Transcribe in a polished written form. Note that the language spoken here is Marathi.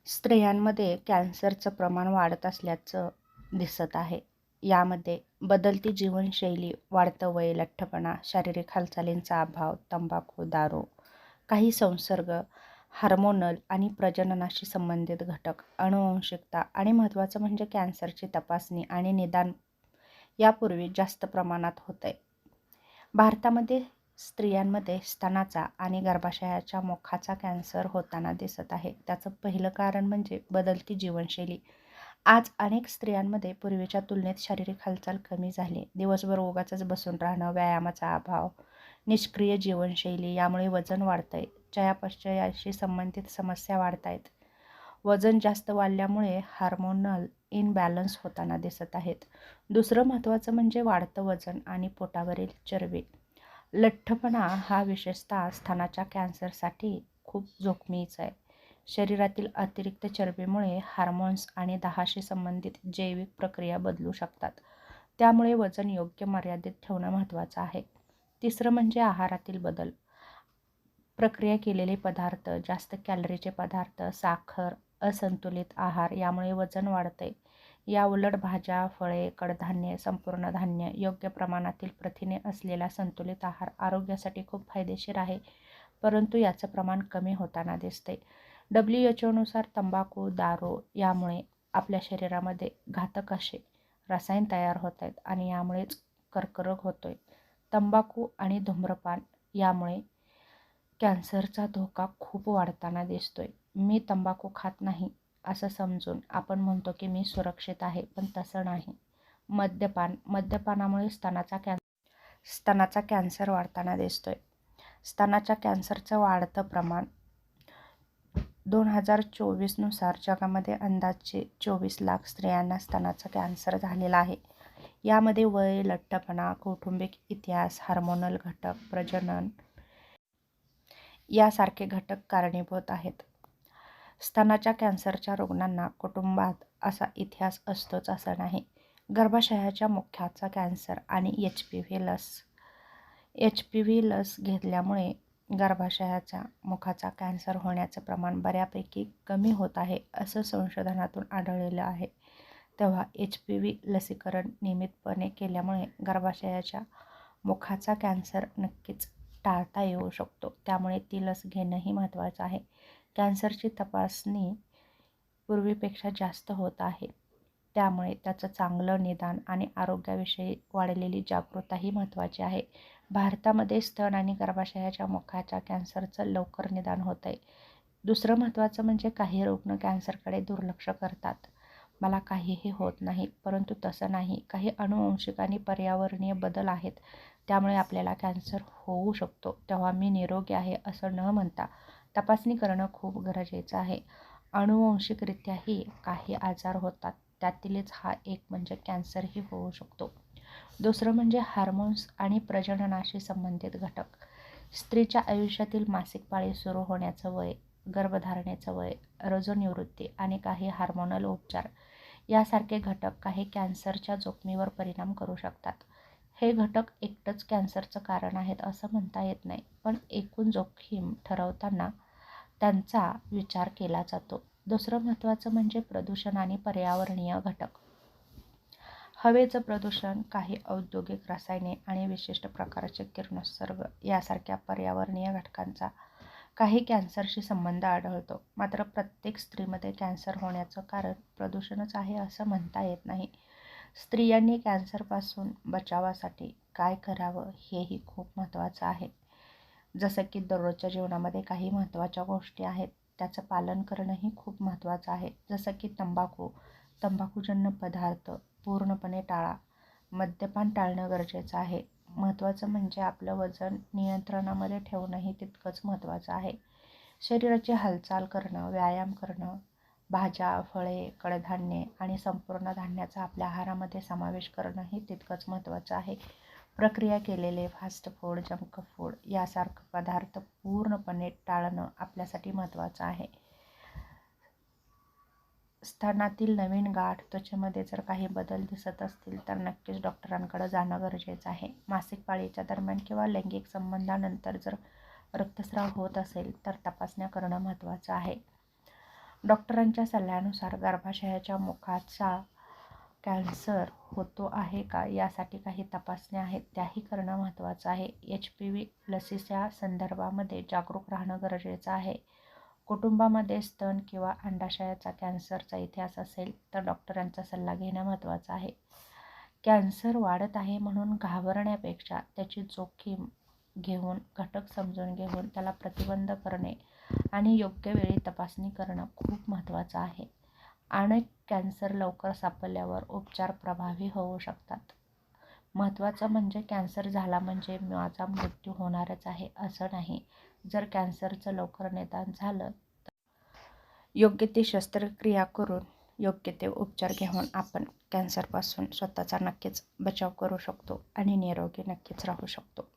स्त्रियांमध्ये कॅन्सरचं प्रमाण वाढत असल्याचं दिसत आहे. यामध्ये बदलती जीवनशैली, वाढतं वय, लठ्ठपणा, शारीरिक हालचालींचा अभाव, तंबाखू, दारू, काही संसर्ग, हार्मोनल आणि प्रजननाशी संबंधित घटक, अनुवंशिकता आणि महत्त्वाचं म्हणजे कॅन्सरची तपासणी आणि निदान यापूर्वी जास्त प्रमाणात होतंय. भारतामध्ये स्त्रियांमध्ये स्तनाचा आणि गर्भाशयाच्या मुखाचा कॅन्सर होताना दिसत आहे. त्याचं पहिलं कारण म्हणजे बदलती जीवनशैली. आज अनेक स्त्रियांमध्ये पूर्वीच्या तुलनेत शारीरिक हालचाल कमी झाली. दिवसभर उगाचच बसून राहणं, व्यायामाचा अभाव, निष्क्रिय जीवनशैली यामुळे वजन वाढतंय. चयापचयाशी संबंधित समस्या वाढतायत. वजन जास्त वाढल्यामुळे हार्मोनल इनबॅलन्स होताना दिसत आहेत. दुसरं महत्त्वाचं म्हणजे वाढतं वजन आणि पोटावरील चरबी. लठ्ठपणा हा विशेषतः स्तनाच्या कॅन्सरसाठी खूप जोखमीचा आहे. शरीरातील अतिरिक्त चरबीमुळे हार्मोन्स आणि दहाशी संबंधित जैविक प्रक्रिया बदलू शकतात. त्यामुळे वजन योग्य मर्यादेत ठेवणं महत्त्वाचं आहे. तिसरं म्हणजे आहारातील बदल. प्रक्रिया केलेले पदार्थ, जास्त कॅलरीचे पदार्थ, साखर, असंतुलित आहार यामुळे वजन वाढते. याउलट भाज्या, फळे, कडधान्ये, संपूर्ण धान्य, योग्य प्रमाणातील प्रथिने असलेला संतुलित आहार आरोग्यासाठी खूप फायदेशीर आहे, परंतु याचं प्रमाण कमी होताना दिसते. WHO नुसार तंबाखू, दारू यामुळे आपल्या शरीरामध्ये घातक असे रसायन तयार होत आहेत आणि यामुळेच कर्करोग होतोय. तंबाखू आणि धूम्रपान यामुळे कॅन्सरचा धोका खूप वाढताना दिसतोय. मी तंबाखू खात नाही असं समजून आपण म्हणतो की मी सुरक्षित आहे, पण तसं नाही. मद्यपानामुळे स्तनाचा कॅन्सर वाढताना दिसतोय. स्तनाच्या कॅन्सरचं वाढतं प्रमाण 2024 नुसार जगामध्ये अंदाजे 24 लाख स्त्रियांना स्तनाचा कॅन्सर झालेला आहे. यामध्ये वय, लठ्ठपणा, कौटुंबिक इतिहास, हार्मोनल घटक, प्रजनन यासारखे घटक कारणीभूत आहेत. स्तनाच्या कॅन्सरच्या रुग्णांना कुटुंबात असा इतिहास असतोच असं नाही. गर्भाशयाच्या मुखाचा कॅन्सर आणि HPV लस घेतल्यामुळे गर्भाशयाच्या मुखाचा कॅन्सर होण्याचं प्रमाण बऱ्यापैकी कमी होत आहे असं संशोधनातून आढळलेलं आहे. तेव्हा HPV लसीकरण नियमितपणे केल्यामुळे गर्भाशयाच्या मुखाचा कॅन्सर नक्कीच टाळता येऊ शकतो. त्यामुळे ती लस घेणंही महत्त्वाचं आहे. कॅन्सरची तपासणी पूर्वीपेक्षा जास्त होत आहे. त्यामुळे त्याचं चांगलं निदान आणि आरोग्याविषयी वाढलेली जागरूकताही महत्त्वाची आहे. भारतामध्ये स्तन आणि गर्भाशयाच्या मुखाच्या कॅन्सरचं लवकर निदान होत आहे. दुसरं महत्त्वाचं म्हणजे काही रुग्ण कॅन्सरकडे दुर्लक्ष करतात. मला काहीही होत नाही, परंतु तसं नाही. काही अनुवंशिक आणि पर्यावरणीय बदल आहेत, त्यामुळे आपल्याला कॅन्सर होऊ शकतो. तेव्हा मी निरोगी आहे असं न म्हणता तपासणी करणं खूप गरजेचं आहे. अनुवंशिकरित्याही काही आजार होतात, त्यातीलच हा एक म्हणजे कॅन्सरही होऊ शकतो. दुसरं म्हणजे हार्मोन्स आणि प्रजननाशी संबंधित घटक. स्त्रीच्या आयुष्यातील मासिक पाळी सुरू होण्याचं वय, गर्भधारणेचं वय, रजोनिवृत्ती आणि काही हार्मोनल उपचार यासारखे घटक काही कॅन्सरच्या जोखमीवर परिणाम करू शकतात. हे घटक एकटंच कॅन्सरचं कारण आहेत असं म्हणता येत नाही, पण एकूण जोखीम ठरवताना त्यांचा विचार केला जातो. दुसरं महत्त्वाचं म्हणजे प्रदूषण आणि पर्यावरणीय घटक. हवेचं प्रदूषण, काही औद्योगिक रसायने आणि विशिष्ट प्रकारचे किरणोत्सर्ग यासारख्या पर्यावरणीय घटकांचा काही कॅन्सरशी संबंध आढळतो. मात्र प्रत्येक स्त्रीमध्ये कॅन्सर होण्याचं कारण प्रदूषणच आहे असं म्हणता येत नाही. स्त्रियांनी कॅन्सरपासून बचावासाठी काय करावं हेही खूप महत्त्वाचं आहे. जसं की दररोजच्या जीवनामध्ये काही महत्त्वाच्या गोष्टी आहेत, त्याचं पालन करणंही खूप महत्त्वाचं आहे. जसं की तंबाखूजन्य पदार्थ पूर्णपणे टाळा. मद्यपान टाळणं गरजेचं आहे. महत्त्वाचं म्हणजे आपलं वजन नियंत्रणामध्ये ठेवणंही तितकंच महत्त्वाचं आहे. शरीराची हालचाल करणं, व्यायाम करणं, भाज्या, फळे, कडधान्ये आणि संपूर्ण धान्याचा आपल्या आहारामध्ये समावेश करणंही तितकंच महत्त्वाचं आहे. प्रक्रिया केलेले फास्ट फूड, जंक फूड यासारखे पदार्थ पूर्णपणे टाळणं आपल्यासाठी महत्त्वाचं आहे. स्तनातील नवीन गाठ, त्वचेमध्ये जर काही बदल दिसत असतील तर नक्कीच डॉक्टरांकडे जाणं गरजेचं आहे. मासिक पाळीच्या दरम्यान किंवा लैंगिक संबंधानंतर जर रक्तस्राव होत असेल तर तपासण्या करणं महत्त्वाचं आहे. डॉक्टरांच्या सल्ल्यानुसार गर्भाशयाच्या मुखाचा कॅन्सर होतो आहे का यासाठी काही तपासण्या आहेत, त्याही करणं महत्त्वाचं आहे. HPV लसीच्या संदर्भामध्ये जागरूक राहणं गरजेचं आहे. कुटुंबामध्ये स्तन किंवा अंडाशयाचा कॅन्सरचा इतिहास असेल तर डॉक्टरांचा सल्ला घेणं महत्त्वाचं आहे. कॅन्सर वाढत आहे म्हणून घाबरण्यापेक्षा त्याची जोखीम घेऊन, घटक समजून घेऊन त्याला प्रतिबंध करणे आणि योग्य वेळी तपासणी करणं खूप महत्त्वाचं आहे. अनेक कॅन्सर लवकर सापडल्यावर उपचार प्रभावी होऊ शकतात. महत्त्वाचं म्हणजे कॅन्सर झाला म्हणजे माझा मृत्यू होणारच आहे असं नाही. जर कॅन्सरचं लवकर निदान झालं तर योग्य ती शस्त्रक्रिया करून योग्य ते उपचार घेऊन आपण कॅन्सरपासून स्वतःचा नक्कीच बचाव करू शकतो आणि निरोगी नक्कीच राहू शकतो.